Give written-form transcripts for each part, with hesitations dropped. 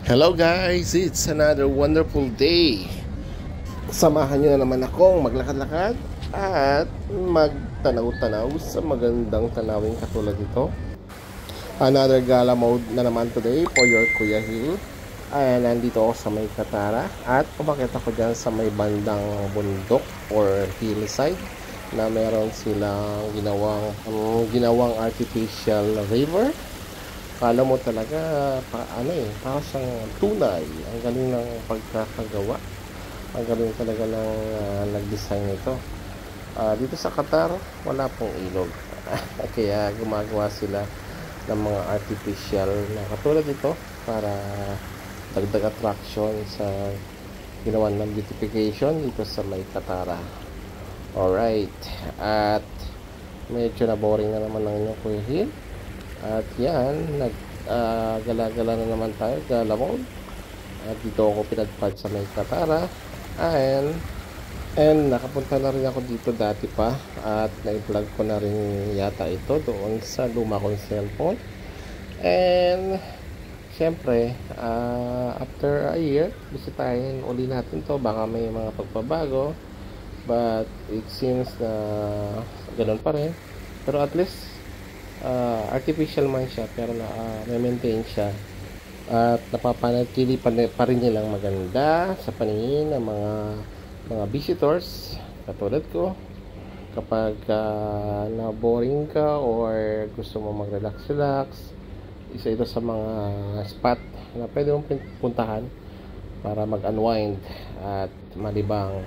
Hello guys, it's another wonderful day. Samahan nyo na naman akong maglakad-lakad at magtanaw-tanaw sa magandang tanawin katulad nito. Another gala mode na naman today for your Kuya Hill. Nandito ako sa may Katara at umakyat ako dyan sa may bandang bundok or hillside na meron silang ginawang artificial river. Kala mo talaga para siyang tunay. Ang galing ng pagkakagawa. Ang galing talaga ng nag-design nito. Dito sa Qatar, wala pong ilog. Kaya gumagawa sila ng mga artificial na katulad ito para dagdag attraction sa ginawa ng beautification dito sa may Katara. Alright. At medyo na boring na naman ng inyong Kuya Hill. At yan, gala-gala na naman tayo, gala mode. At dito ako pinagpad sa may Katara. And nakapunta na rin ako dito dati pa. At na-vlog ko na rin yata ito doon sa luma kong cellphone. And syempre, after a year, bisitahin uli natin to. Baka may mga pagbabago. But it seems na ganun pa rin. Pero at least artificial man siya, pero na-maintain siya at napapanatili pa rin nilang maganda sa paningin ng mga visitors katulad ko. Kapag na-boring ka or gusto mo mag-relax, isa ito sa mga spot na pwede mong puntahan para mag-unwind at malibang.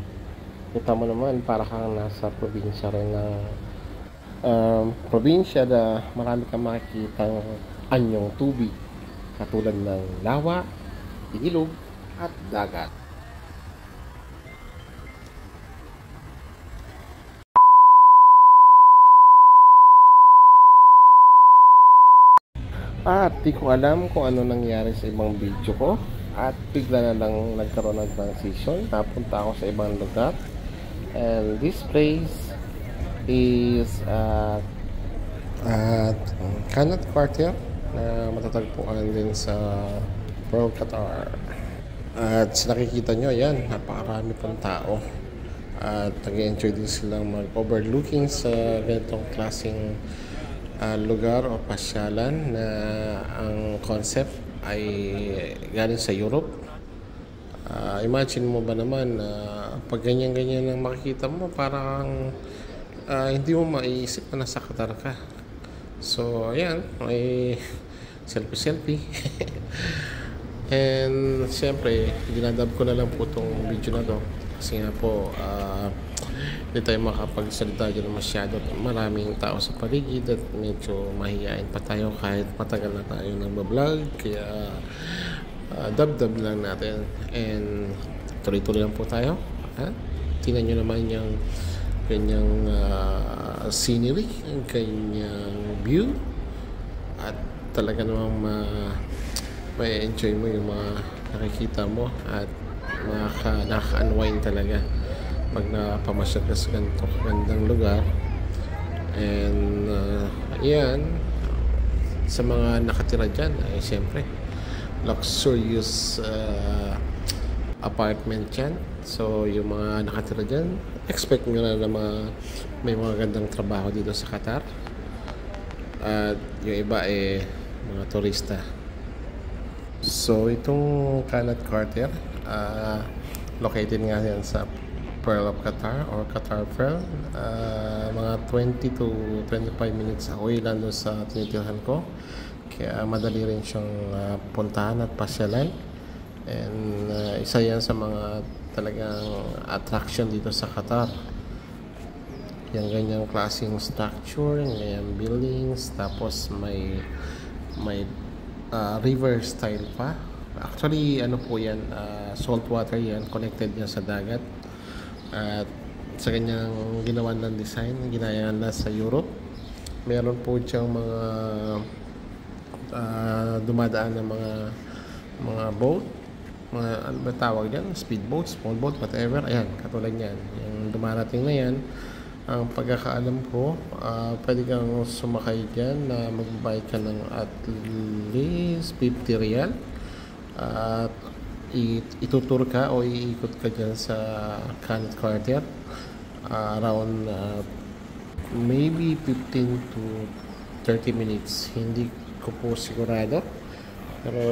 Kita mo naman, para kang nasa probinsya rin ng probinsya na marami kang makikitang anyong tubig katulad ng lawa, ilog at dagat. At di ko alam kung ano nangyari sa ibang video ko at bigla na lang nagkaroon ng transition. Napunta ako sa ibang lugar, and this place is at Kanat Quarter na matatagpuan din sa Pearl, Qatar. At nakikita nyo, yan, napakarami pong tao at nag-enjoy din silang mag-overlooking sa ganitong klaseng lugar o pasyalan na ang concept ay galing sa Europe. Imagine mo ba naman pag ganyan-ganyan ang makikita mo, parang hindi mo maiisip na nasa Qatar ka. So, ayan, may selfie. And, siyempre, dinadab ko na lang po itong video na to. Kasi nga po, hindi tayo makapagsalita dyan masyado. Maraming tao sa paligid at medyo mahihain pa tayo kahit matagal na tayo nagbablog. Kaya, dab-dab lang natin. And, tuloy-tuloy lang po tayo. Tingnan nyo naman yung kanyang scenery, ang kanyang view, at talaga namang may enjoy mo yung mga nakikita mo at nakaka-unwind talaga pag napamasyal ka sa ganito gandang lugar. And yan, sa mga nakatira dyan ay siyempre luxurious apartment yan. So yung mga nakatira dyan, expect nyo na may mga gandang trabaho dito sa Qatar. At yung iba mga turista. So itong Kanat Quarter, located nga yan sa Pearl of Qatar or Qatar Pearl. Mga 20 to 25 minutes away lang doon sa tinitirhan ko. Kaya madali rin siyang puntahan at pasyalan. And isa yan sa mga talagang attraction dito sa Qatar. Yung ganyang klaseng structure, yung buildings, tapos may river style pa. Actually, ano po yan, salt water yan, connected yan sa dagat. At sa ganyang ginawa ng design, ginaya na sa Europe. Meron po diyang mga dumadaan ng mga boat, ano ba tawag yan? Speedboat, small boat, whatever. Ayan, katulad yan. Yung dumarating na yan, ang pagkakaalam ko, pwede kang sumakay dyan na magbabayad ka ng at least 50 riyal At itutur ka o iikot ka dyan sa Khalid Quarter, around maybe 15 to 30 minutes. Hindi ko po sigurado, pero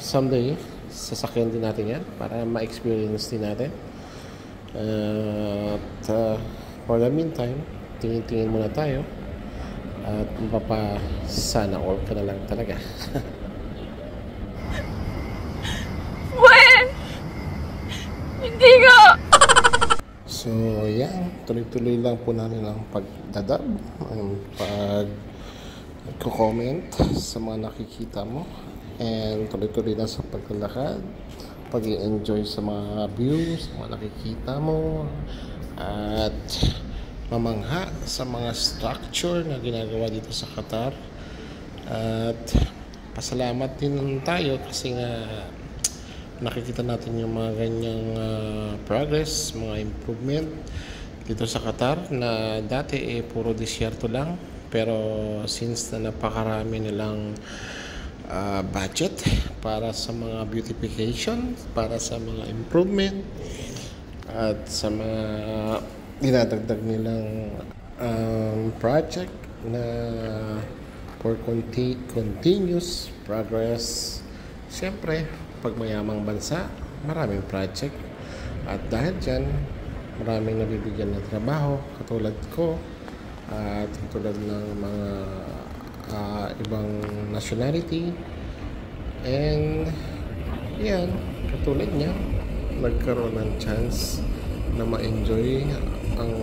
someday sasakyan din natin yan para ma-experience din natin. At for the meantime, tingin-tingin muna tayo at sana all ka na lang talaga. Hindi ko! So, yan. Tuloy-tuloy lang po namin ang pagdadab, ang pag-comment sa mga nakikita mo, and tuloy-tuloy lang sa paglalakad, pag-i-enjoy sa mga views, mga nakikita mo, at mamangha sa mga structure na ginagawa dito sa Qatar. At pasalamat din tayo kasi nga nakikita natin yung mga ganyang progress, mga improvement dito sa Qatar na dati puro disyerto lang, pero since na napakarami nilang budget para sa mga beautification, para sa mga improvement at sa mga dinadagdag nilang project na for continuous progress. Siyempre, pag mayamang bansa, maraming project, at dahil dyan maraming nabibigyan ng trabaho katulad ko at katulad ng mga ibang nationality, and yan, katulad niya nagkaroon ng chance na ma-enjoy ang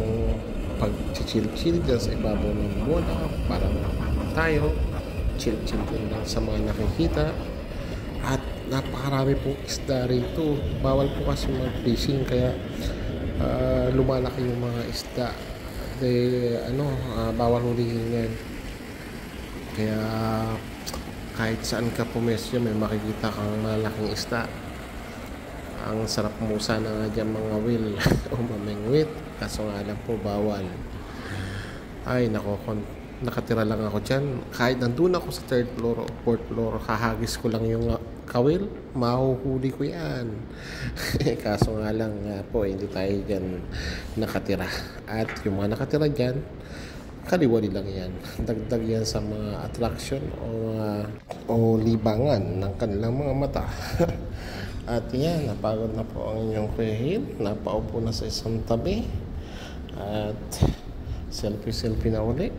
pag-chill-chill dyan sa ibabaw ng bola. Parang tayo chill-chill din lang sa mga nakikita. At napakarami pong isda rito. Bawal po kasi mag-fishing, kaya lumalaki yung mga isda. Bawal hulihin yan. Kaya kahit saan ka pumesyo, may makikita kang malaking isda. Ang sarap mo sana nga dyan mga will o mamengwit, kaso nga lang po bawal. Ay nako, nakatira lang ako dyan. Kahit nandun ako sa 3rd floor o 4th floor, hahagis ko lang yung kawil, mahuhuli ko yan. Kaso nga lang po, hindi tayo dyan nakatira. At yung mga nakatira dyan, kaliwali lang yan. Dagdag yan sa mga attraction o libangan ng kanilang mga mata. At yan, napagod na po ang inyong Kuya Hil. Napaupo na sa isang tabi. At selfie na uli.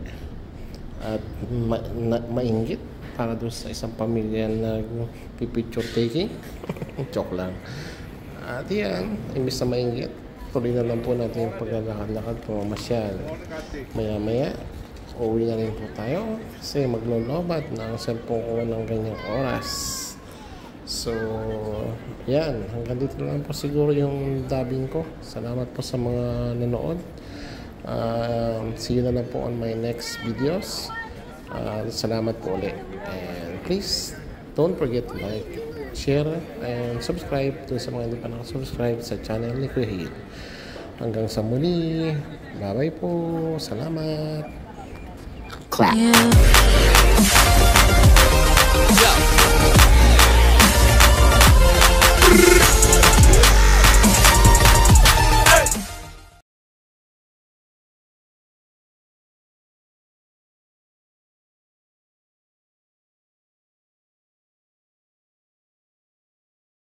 At mainggit para doon sa isang pamilya na picture taking. Joke lang. At yan, imbis na mainggit, tuloy na lang po natin yung paglalakad-lakad, pumamasyal. Maya-maya, uwi na rin po tayo kasi maglolobat na ang cellphone ko ng ganyang oras. So, yan. Hanggang dito lang po siguro yung dubbing ko. Salamat po sa mga nanood. See you na lang po on my next videos. Salamat po ulit. And please, don't forget to like, share, and subscribe to sa mga hindi pa nakasubscribe sa channel ni Kuya Hil. Hanggang sa muli. Bye-bye po. Salamat. Clap. Yeah.